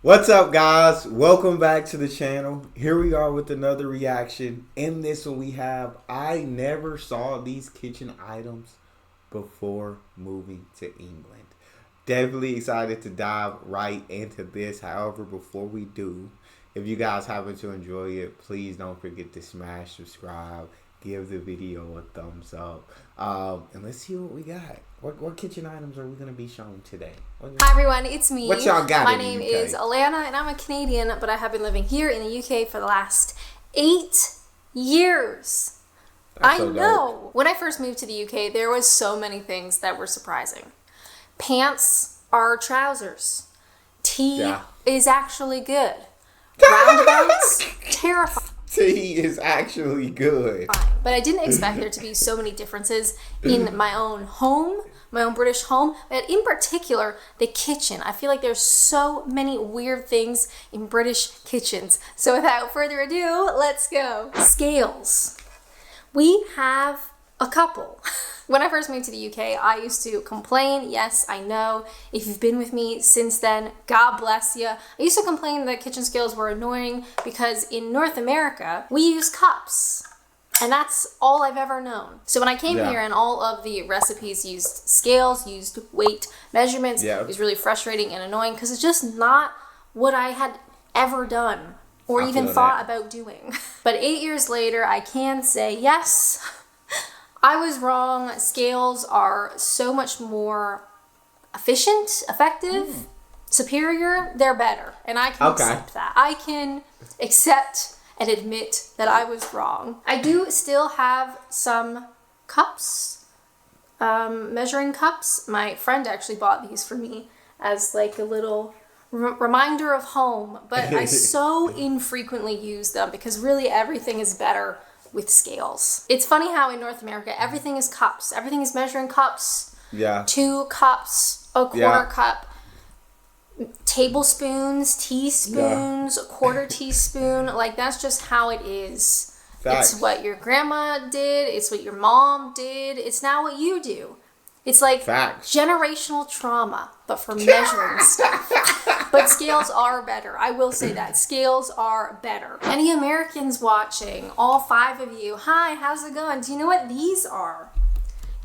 What's up, guys? Welcome back to the channel. Here we are with another reaction. In this one we have, I never saw these kitchen items before moving to England. Definitely excited to dive right into this. However, before we do, if you guys happen to enjoy it, please don't forget to smash subscribe, give the video a thumbs up, and let's see what we got. What kitchen items are we going to be showing today? Hi everyone, it's me. What y'all got? My name is Alana and I'm a Canadian, but I have been living here in the UK for the last 8 years. I know. When I first moved to the UK, there was so many things that were surprising. Pants are trousers. Tea is actually good. Roundabouts, terrifying. Tea is actually good. But I didn't expect there to be so many differences in my own home, my own British home, but in particular, the kitchen. I feel like there's so many weird things in British kitchens. So without further ado, let's go. Scales. We have a couple. When I first moved to the UK, I used to complain. Yes, I know. If you've been with me since then, God bless you. I used to complain that kitchen scales were annoying because in North America, we use cups. And that's all I've ever known. So when I came here and all of the recipes used scales, used weight measurements, it was really frustrating and annoying because it's just not what I had ever done or even thought about doing. But 8 years later, I can say, yes, I was wrong. Scales are so much more efficient, effective, superior. They're better. And I can accept that. I can accept and admit that I was wrong. I do still have some cups, measuring cups. My friend actually bought these for me as like a little reminder of home, but I so infrequently use them because really everything is better with scales. It's funny how in North America, everything is cups. Everything is measuring cups. 2 cups, a quarter cup. Tablespoons, teaspoons, a quarter teaspoon. Like, that's just how it is. Facts. It's what your grandma did. It's what your mom did. It's now what you do. It's like generational trauma, but for measuring stuff. But scales are better. I will say that. Scales are better. Any Americans watching, all 5 of you, hi, how's it going? Do you know what these are?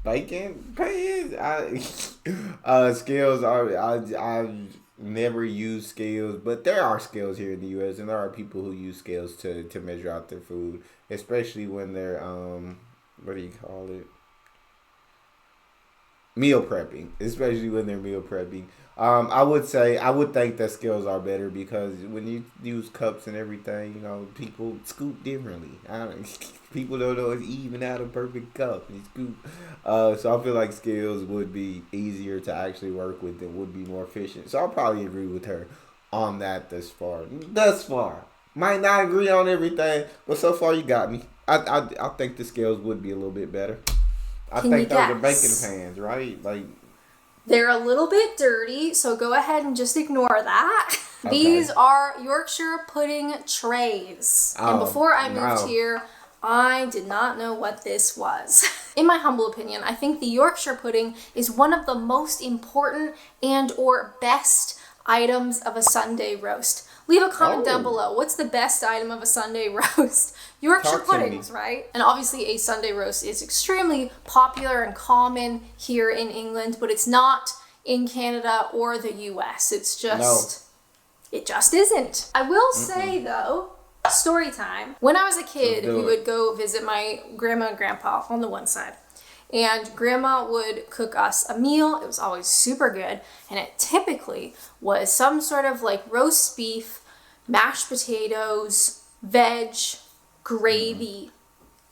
Bacon pans? Scales are... I've never used scales, but there are scales here in the U.S. and there are people who use scales to measure out their food, especially when they're what do you call it, meal prepping, especially when they're meal prepping. I would think that scales are better because when you use cups and everything, you know, people scoop differently. People don't know it's even out a perfect cup. You scoop. So I feel like scales would be easier to actually work with and would be more efficient. So I'll probably agree with her on that thus far. Might not agree on everything, but so far you got me. I think the scales would be a little bit better. I think those are bacon pans, right? Like, they're a little bit dirty, so go ahead and just ignore that. These are Yorkshire pudding trays. And before I moved here, I did not know what this was. In my humble opinion, I think the Yorkshire pudding is one of the most important and or best items of a Sunday roast. Leave a comment down below. What's the best item of a Sunday roast? Yorkshire puddings, right? And obviously a Sunday roast is extremely popular and common here in England, but it's not in Canada or the US. It's just, it just isn't. I will say though, story time. When I was a kid, we would go visit my grandma and grandpa on the one side. And grandma would cook us a meal. It was always super good. And it typically was some sort of like roast beef, mashed potatoes, veg, gravy,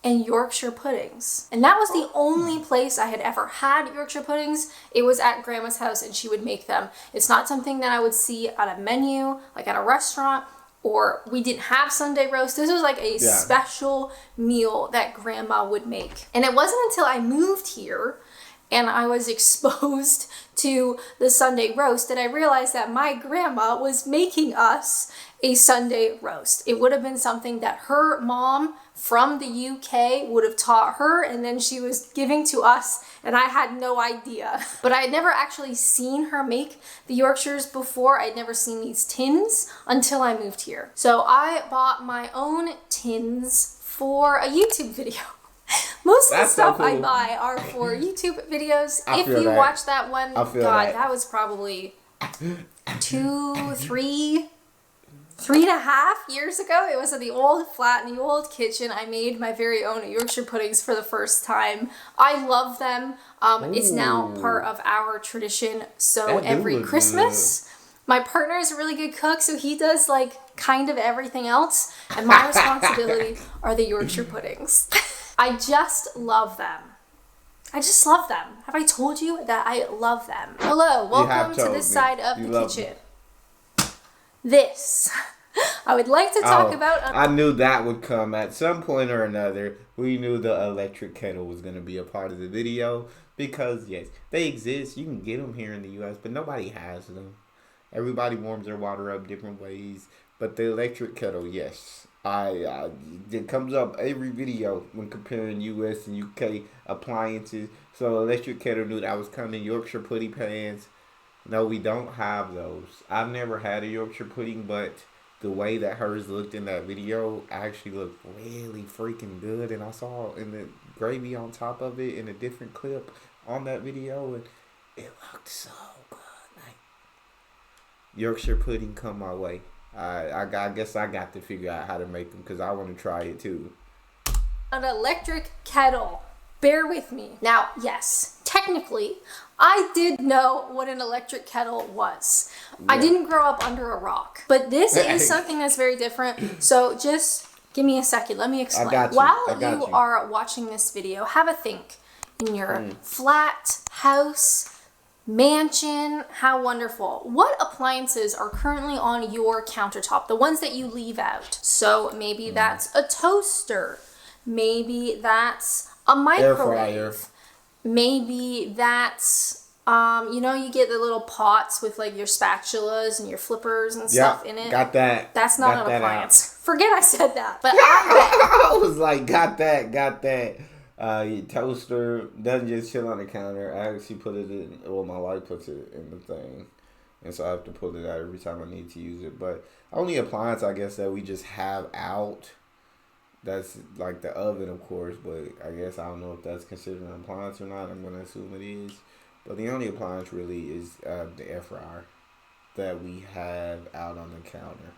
and Yorkshire puddings. And that was the only place I had ever had Yorkshire puddings. It was at grandma's house and she would make them. It's not something that I would see on a menu, like at a restaurant, or we didn't have Sunday roast. This was like a special meal that grandma would make. And it wasn't until I moved here and I was exposed to the Sunday roast, and I realized that my grandma was making us a Sunday roast. It would have been something that her mom from the UK would have taught her, and then she was giving to us, and I had no idea. But I had never actually seen her make the Yorkshires before. I'd never seen these tins until I moved here. So I bought my own tins for a YouTube video. Most of the stuff I buy are for YouTube videos. If you watch that one, God, that was probably 3.5 years ago. It was in the old flat in the old kitchen. I made my very own Yorkshire puddings for the first time. I love them. It's now part of our tradition. So every Christmas, my partner is a really good cook, so he does like kind of everything else, and my responsibility are the Yorkshire puddings. I just love them. I just love them. Have I told you that I love them? Hello, welcome to this side of the kitchen. This. I would like to talk about... I knew that would come at some point or another. We knew the electric kettle was going to be a part of the video because, yes, they exist. You can get them here in the U.S., but nobody has them. Everybody warms their water up different ways. But the electric kettle, yes. It comes up every video when comparing U.S. and U.K. appliances. So electric kettle knew that was coming. Yorkshire pudding pans. No, we don't have those. I've never had a Yorkshire pudding, but the way that hers looked in that video actually looked really freaking good. And I saw in the gravy on top of it in a different clip on that video, and it looked so good. Like, Yorkshire pudding come my way. I guess I got to figure out how to make them because I want to try it too. An electric kettle. Bear with me. Now, yes, technically, I did know what an electric kettle was. Yeah. I didn't grow up under a rock. But this is something that's very different. So just give me a second. Let me explain. While you are watching this video, have a think in your flat, house, mansion. How wonderful. What appliances are currently on your countertop? The ones that you leave out. So maybe that's a toaster. Maybe that's a microwave. Air fryer. Maybe that's, you get the little pots with like your spatulas and your flippers and stuff in it. Got that. That's not an appliance. Forget I said that. But I was like, got that. Your toaster doesn't just chill on the counter. I actually put it in, my wife puts it in the thing. And so I have to pull it out every time I need to use it. But only appliance, I guess, that we just have out. That's like the oven, of course, but I guess I don't know if that's considered an appliance or not. I'm going to assume it is. But the only appliance really is the air fryer that we have out on the counter.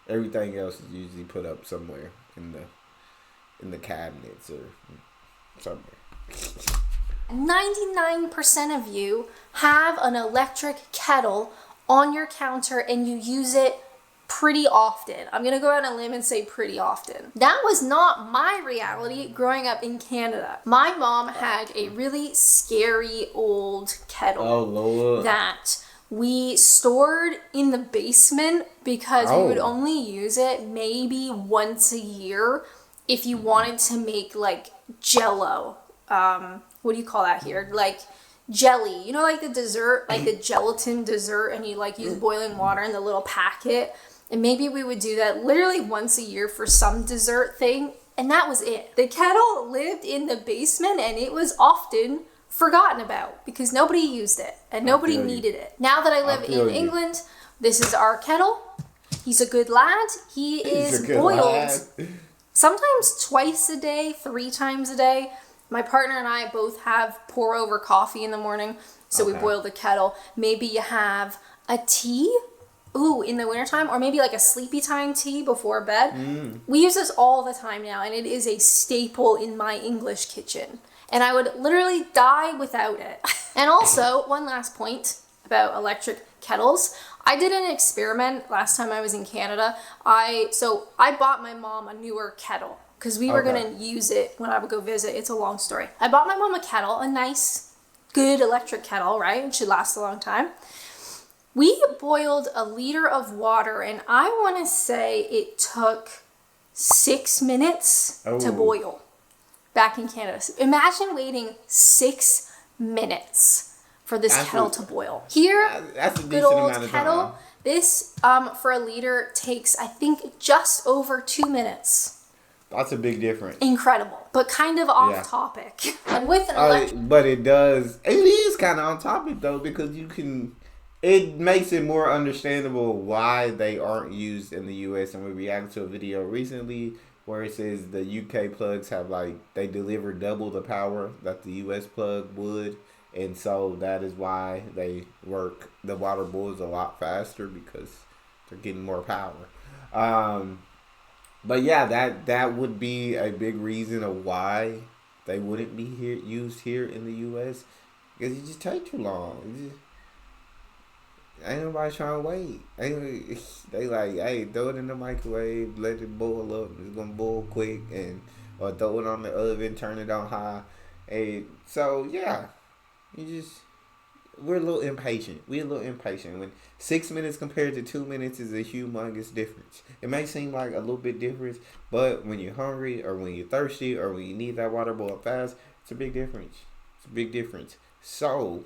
Everything else is usually put up somewhere in the cabinets or somewhere. 99% of you have an electric kettle on your counter and you use it pretty often. I'm going to go out on a limb and say pretty often. That was not my reality growing up in Canada. My mom had a really scary old kettle that we stored in the basement because we would only use it maybe once a year if you wanted to make like Jello. What do you call that here? Like jelly. You know, like the dessert, like the gelatin dessert, and you like use boiling water in the little packet. And maybe we would do that literally once a year for some dessert thing. And that was it. The kettle lived in the basement and it was often forgotten about because nobody used it and nobody needed it. Now that I live in England, this is our kettle. He's a good lad. He is boiled sometimes twice a day, 3 times a day. My partner and I both have pour over coffee in the morning. So we boil the kettle. Maybe you have a tea. In the wintertime, or maybe like a sleepy time tea before bed. We use this all the time now, and it is a staple in my English kitchen. And I would literally die without it. And also, one last point about electric kettles. I did an experiment last time I was in Canada. I bought my mom a newer kettle because we were going to use it when I would go visit. It's a long story. I bought my mom a kettle, a nice, good electric kettle, right? It should last a long time. We boiled a liter of water, and I want to say it took 6 minutes to boil back in Canada. So imagine waiting 6 minutes for this kettle to boil. Here, that's a good decent old amount of kettle. time. This, for a liter, takes, I think, just over 2 minutes. That's a big difference. Incredible, but kind of off topic. And with an electric... But it is kind of on topic, though, because it makes it more understandable why they aren't used in the U.S. And we reacted to a video recently where it says the UK plugs have, they deliver double the power that the U.S. plug would. And so that is why the water boils a lot faster, because they're getting more power. But yeah, that would be a big reason of why they wouldn't be used here in the U.S. Because it just take too long. Ain't nobody trying to wait. They hey, throw it in the microwave, let it boil up. It's gonna boil quick, or throw it on the oven, turn it on high. So yeah, we're a little impatient. When 6 minutes compared to 2 minutes is a humongous difference. It may seem like a little bit difference, but when you're hungry or when you're thirsty or when you need that water boiled fast, it's a big difference. So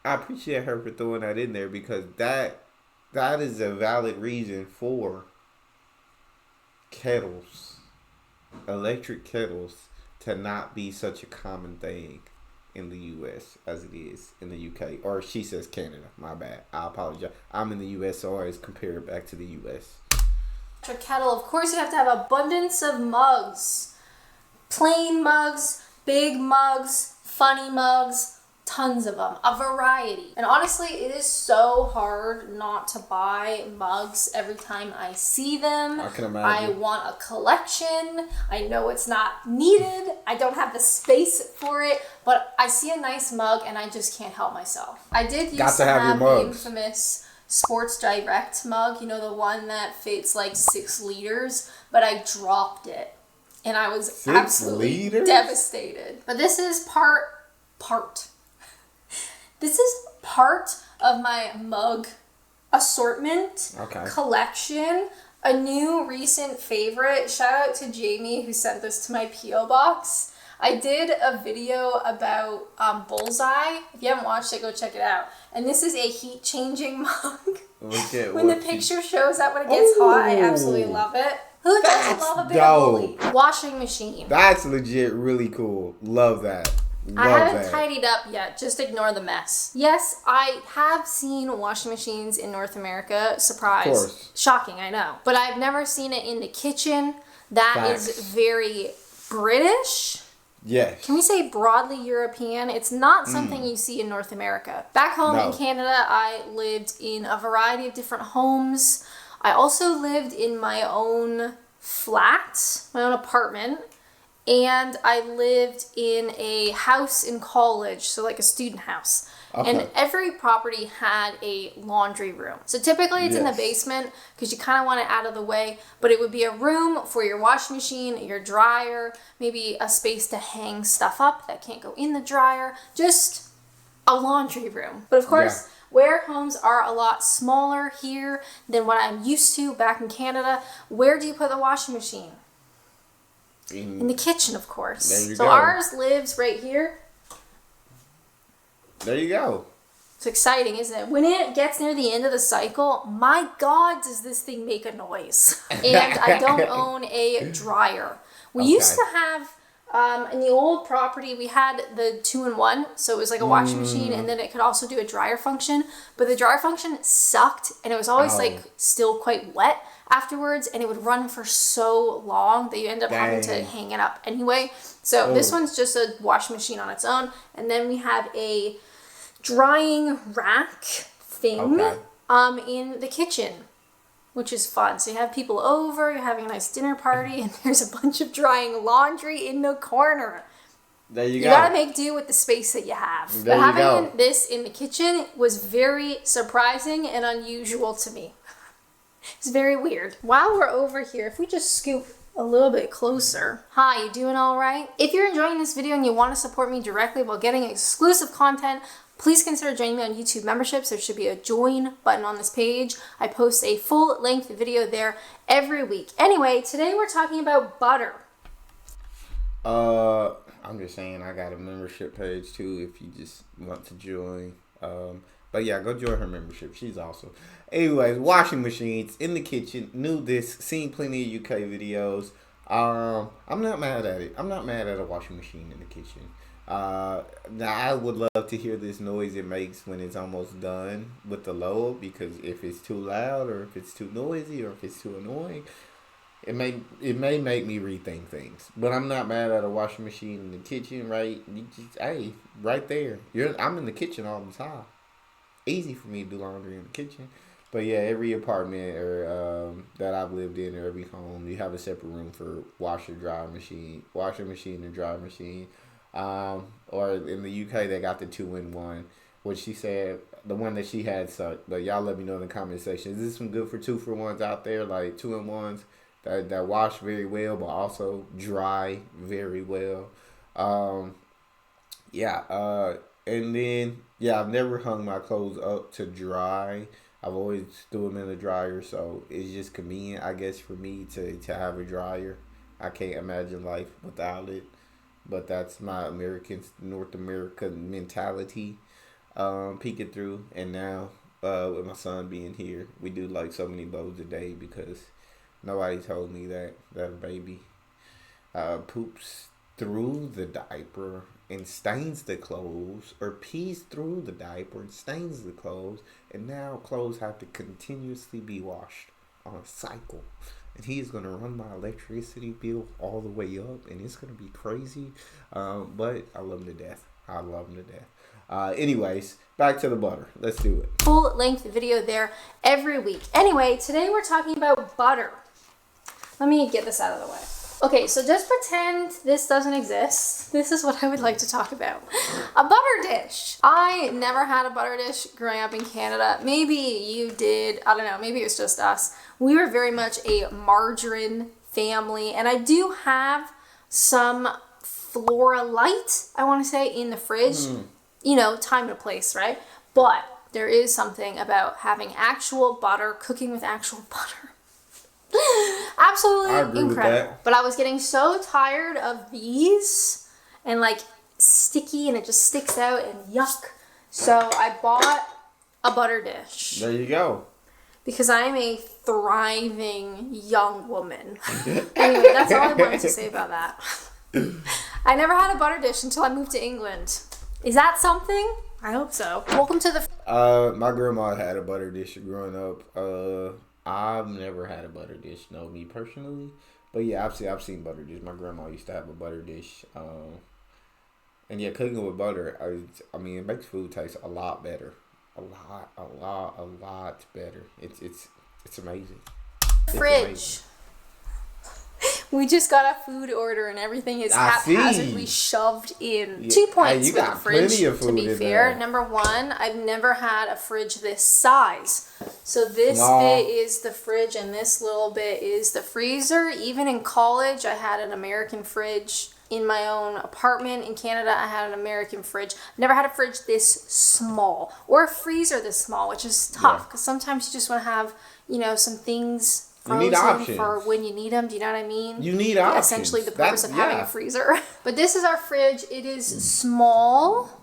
I appreciate her for throwing that in there, because that is a valid reason for electric kettles, to not be such a common thing in the U.S. as it is in the U.K. Or she says Canada. My bad. I apologize. I'm in the U.S., so I always compare it back to the U.S. Kettle, of course, you have to have abundance of mugs. Plain mugs, big mugs, funny mugs, tons of them, a variety. And honestly, it is so hard not to buy mugs every time I see them. I can imagine. I want a collection. I know it's not needed. I don't have the space for it, but I see a nice mug and I just can't help myself. I did used to have the infamous Sports Direct mug, the one that fits 6 liters, but I dropped it and I was absolutely devastated. But this is part. This is part of my mug assortment collection. A new recent favorite. Shout out to Jamie who sent this to my P.O. box. I did a video about Bullseye. If you haven't watched it, go check it out. And this is a heat-changing mug. When the picture shows up when it gets hot, I absolutely love it. Who doesn't love a bit of bully? Washing machine. That's legit really cool. Love that. I haven't tidied up yet. Just ignore the mess. Yes, I have seen washing machines in North America. Surprise. Of course. Shocking, I know. But I've never seen it in the kitchen. That is very British. Yes. Can we say broadly European? It's not something you see in North America. Back home in Canada, I lived in a variety of different homes. I also lived in my own flat, my own apartment. And I lived in a house in college, so a student house. Okay. And every property had a laundry room. So typically it's in the basement because you kind of want it out of the way. But it would be a room for your washing machine, your dryer, maybe a space to hang stuff up that can't go in the dryer. Just a laundry room. But of course, where homes are a lot smaller here than what I'm used to back in Canada, where do you put the washing machine? In the kitchen, of course. There you go. Ours lives right here. There you go. It's exciting, isn't it? When it gets near the end of the cycle, my God, does this thing make a noise. And I don't own a dryer. We used to have, in the old property, we had the 2-in-1. So it was like a washing machine, and then it could also do a dryer function. But the dryer function sucked, and it was always still quite wet afterwards, and it would run for so long that you end up having to hang it up anyway. So this one's just a washing machine on its own, and then we have a drying rack thing in the kitchen, which is fun. So you have people over, you're having a nice dinner party, and there's a bunch of drying laundry in the corner. There you go. You gotta make do with the space that you have. But having this in the kitchen was very surprising and unusual to me. It's very weird. While we're over here, if we just scoop a little bit closer. Hi, you doing all right? If you're enjoying this video and you want to support me directly while getting exclusive content, please consider joining me on YouTube memberships. There should be a join button on this page. I post a full-length video there every week. Anyway, today we're talking about butter. I'm just saying I got a membership page too if you just want to join. But yeah, go join her membership. She's awesome. Anyways, washing machines in the kitchen. Knew this. Seen plenty of UK videos. I'm not mad at it. I'm not mad at a washing machine in the kitchen. Now I would love to hear this noise it makes when it's almost done with the load, because if it's too loud or if it's too noisy or if it's too annoying, it may make me rethink things. But I'm not mad at a washing machine in the kitchen, right? You just, hey, right there. I'm in the kitchen all the time. Easy for me to do laundry in the kitchen. But yeah, every apartment or that I've lived in, or every home, you have a separate room for washer machine and dryer machine. Or in the UK, they got the 2-in-1, which she said the one that she had sucked. But y'all let me know in the comment section. Is this some good for 2-for-1s out there, like 2-in-1s that wash very well, but also dry very well? And then I've never hung my clothes up to dry. I've always threw them in the dryer, so it's just convenient, I guess, for me to have a dryer. I can't imagine life without it. But that's my North American mentality peeking through. And now, with my son being here, we do like so many loads a day because nobody told me that a baby poops through the diaper and stains the clothes, or pees through the diaper and stains the clothes, and now clothes have to continuously be washed on a cycle. And he's going to run my electricity bill all the way up, and it's going to be crazy. But I love him to death. Anyways, back to the butter. Let's do it. Full length video there every week. Anyway, today we're talking about butter. Let me get this out of the way. Okay, so just pretend this doesn't exist. This is what I would like to talk about. A butter dish. I never had a butter dish growing up in Canada. Maybe you did. I don't know. Maybe it was just us. We were very much a margarine family. And I do have some Flora Light, I want to say, in the fridge. You know, time and a place, right? But there is something about having actual butter, cooking with actual butter. Absolutely incredible. But I was getting so tired of these and like sticky, and it just sticks out and yuck. So I bought a butter dish. There you go. Because I am a thriving young woman. Anyway, that's all I wanted to say about that. I never had a butter dish until I moved to England. Is that something? I hope so. Welcome to the... My grandma had a butter dish growing up. I've never had a butter dish, no, me personally. But yeah, I've seen butter dish. My grandma used to have a butter dish. And yeah, cooking with butter, I mean, it makes food taste a lot better. A lot better. It's amazing. Fridge. Amazing. We just got a food order and everything is haphazardly shoved in. Yeah. 2 points for the fridge, to be fair. There. Number one, I've never had a fridge this size. So this bit is the fridge and this little bit is the freezer. Even in college, I had an American fridge. In my own apartment in Canada, I had an American fridge. I've never had a fridge this small or a freezer this small, which is tough because sometimes you just want to have, some things frozen for when you need them. Do you know what I mean? You need options. Essentially the purpose of having a freezer. But this is our fridge. It is small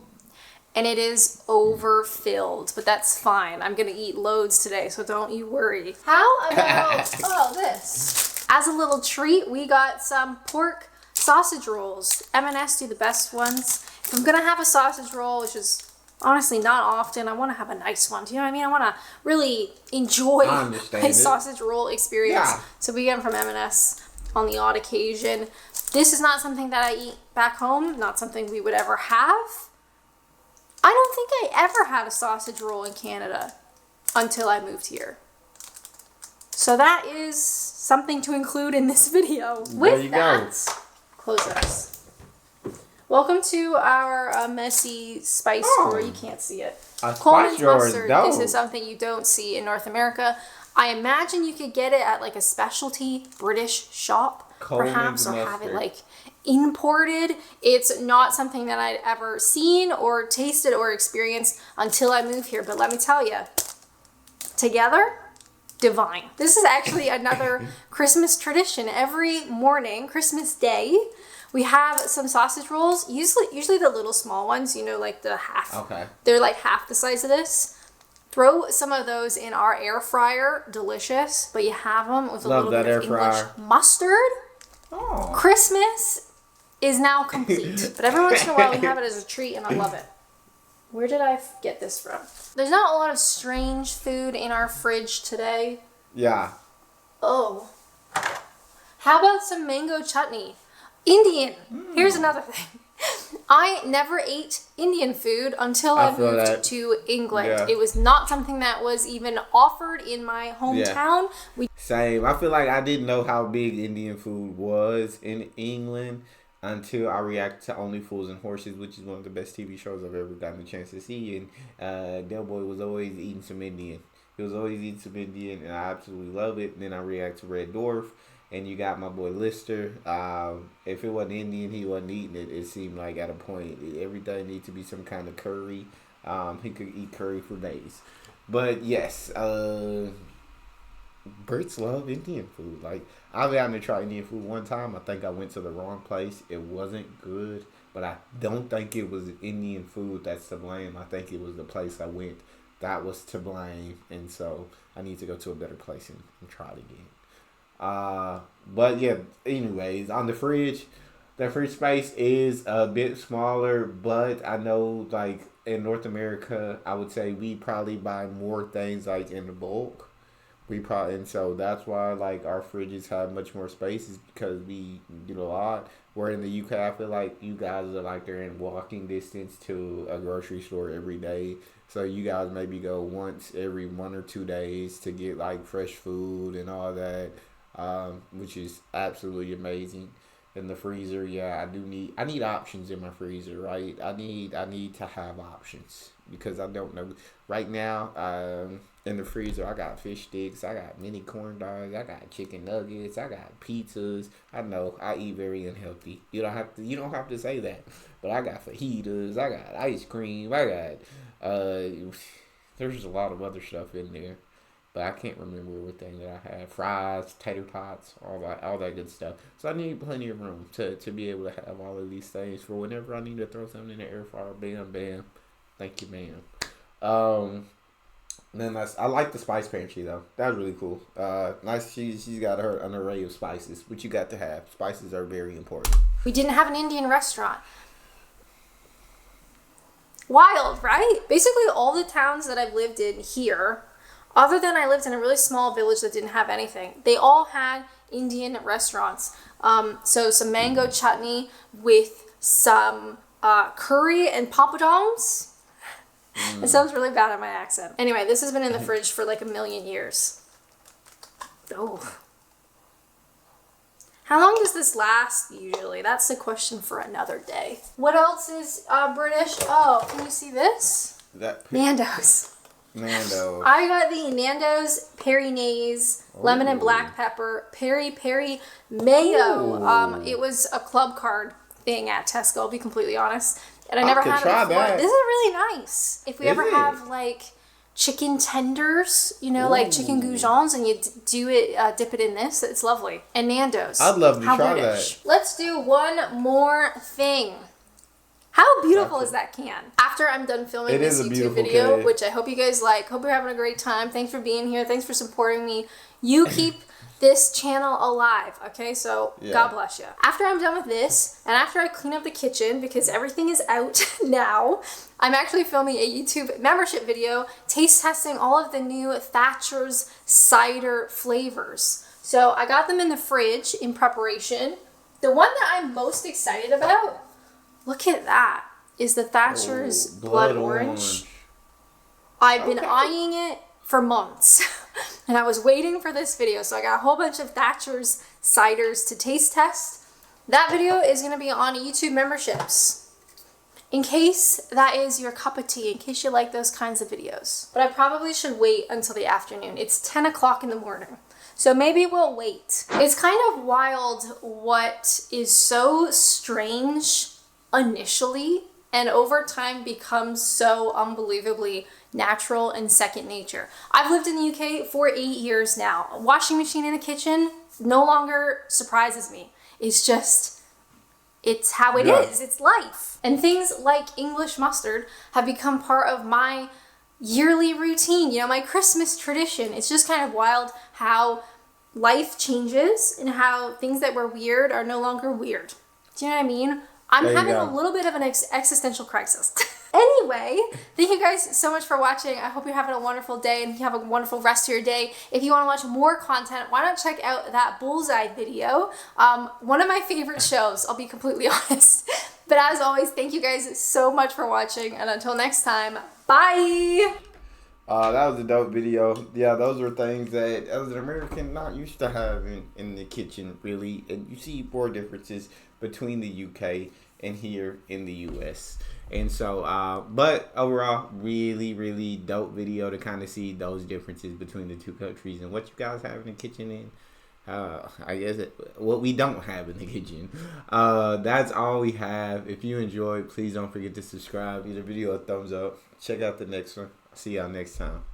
and it is overfilled, but that's fine. I'm going to eat loads today, so don't you worry. How about, this? As a little treat, we got some pork sausage rolls. M&S do the best ones. If I'm going to have a sausage roll, which is honestly not often, I want to have a nice one. Do you know what I mean? I want to really enjoy my sausage roll experience. Yeah. So we get them from M&S on the odd occasion. This is not something that I eat back home. Not something we would ever have. I don't think I ever had a sausage roll in Canada until I moved here. So that is something to include in this video. With that, close this. Welcome to our messy spice drawer. You can't see it. Coleman's mustard. This is something you don't see in North America. I imagine you could get it at like a specialty British shop, perhaps, or have it like imported. It's not something that I'd ever seen or tasted or experienced until I moved here. But let me tell you, together, divine. This is actually another Christmas tradition. Every morning, Christmas Day, We have some sausage rolls, usually the little small ones, you know, like the half. Okay. They're like half the size of this. Throw some of those in our air fryer. Delicious. But you have them with a little bit of English mustard. Oh. Christmas is now complete. But every once in a while we have it as a treat and I love it. Where did I get this from? There's not a lot of strange food in our fridge today. Yeah. Oh. How about some mango chutney? Indian. Here's another thing. I never ate Indian food until I moved to England. Yeah. It was not something that was even offered in my hometown. Yeah. Same. I feel like I didn't know how big Indian food was in England until I reacted to Only Fools and Horses, which is one of the best TV shows I've ever gotten a chance to see. And Del Boy was always eating some Indian. He was always eating some Indian, and I absolutely love it. And then I react to Red Dwarf. And you got my boy Lister. If it wasn't Indian, he wasn't eating it. It seemed like at a point, everything needs to be some kind of curry. He could eat curry for days. But yes, Brits love Indian food. Like, I've gotten to try Indian food one time. I think I went to the wrong place. It wasn't good. But I don't think it was Indian food that's to blame. I think it was the place I went that was to blame. And so I need to go to a better place and try it again. But yeah, anyways, on the fridge space is a bit smaller, but I know, like, in North America, I would say we probably buy more things, like, in the bulk. And so that's why, like, our fridges have much more space, is because we get a lot. Where in the UK, I feel like you guys are, like, they're in walking distance to a grocery store every day. So you guys maybe go once every 1 or 2 days to get, like, fresh food and all that. Which is absolutely amazing. In the freezer, yeah, I need options in my freezer, right? I need to have options because I don't know. Right now, in the freezer, I got fish sticks, I got mini corn dogs, I got chicken nuggets, I got pizzas. I know I eat very unhealthy. You don't have to say that, but I got fajitas, I got ice cream, I got there's a lot of other stuff in there. But I can't remember everything that I had. Fries, tater tots, all that good stuff. So I need plenty of room to be able to have all of these things for whenever I need to throw something in the air fryer. Bam, bam. Thank you, ma'am. Then I like the spice pantry though. That was really cool. Nice. She's got an array of spices, which you got to have. Spices are very important. We didn't have an Indian restaurant. Wild, right? Basically, all the towns that I've lived in here, other than I lived in a really small village that didn't have anything, they all had Indian restaurants. So some mango chutney with some curry and papadums. It sounds really bad on my accent. Anyway, this has been in the fridge for like 1,000,000 years. Oh. How long does this last usually? That's the question for another day. What else is British? Oh, can you see this? Nando's. Nando's. I got the Nando's Peri-Naise lemon and black pepper peri mayo. It was a club card thing at Tesco, I'll be completely honest. And I never had it before. That. This is really nice. If we ever have like chicken tenders, like chicken goujons, and you dip it in this, it's lovely. And Nando's. I'd love to try that. Let's do one more thing. How beautiful is that can? After I'm done filming this YouTube video, which I hope you guys like, hope you're having a great time. Thanks for being here. Thanks for supporting me. You keep this channel alive, okay? So God bless you. After I'm done with this, and after I clean up the kitchen, because everything is out now, I'm actually filming a YouTube membership video taste testing all of the new Thatcher's cider flavors. So I got them in the fridge in preparation. The one that I'm most excited about, look at that, is the Thatcher's Blood Orange. I've been eyeing it for months. And I was waiting for this video, so I got a whole bunch of Thatcher's ciders to taste test. That video is going to be on YouTube memberships, in case that is your cup of tea, in case you like those kinds of videos. But I probably should wait until the afternoon. It's 10 o'clock in the morning, so maybe we'll wait. It's kind of wild what is so strange initially and over time becomes so unbelievably natural and second nature. I've lived in the UK for 8 years now. A washing machine in the kitchen no longer surprises me. It's just it's how it Yeah. is. It's life. And things like English mustard have become part of my yearly routine, my Christmas tradition. It's just kind of wild how life changes and how things that were weird are no longer weird. Do you know what I mean? I'm There you having go. a little bit of an existential crisis. Anyway, thank you guys so much for watching. I hope you're having a wonderful day and you have a wonderful rest of your day. If you want to watch more content, why not check out that bullseye video? One of my favorite shows, I'll be completely honest. But as always, thank you guys so much for watching, and until next time, bye! That was a dope video. Yeah, those are things that as an American not used to having in the kitchen, really. And you see more differences between the UK and here in the US. And so, but overall, really, really dope video to kind of see those differences between the two countries and what you guys have in the kitchen and I guess what we don't have in the kitchen. That's all we have. If you enjoyed, please don't forget to subscribe. Give the video a thumbs up. Check out the next one. See y'all next time.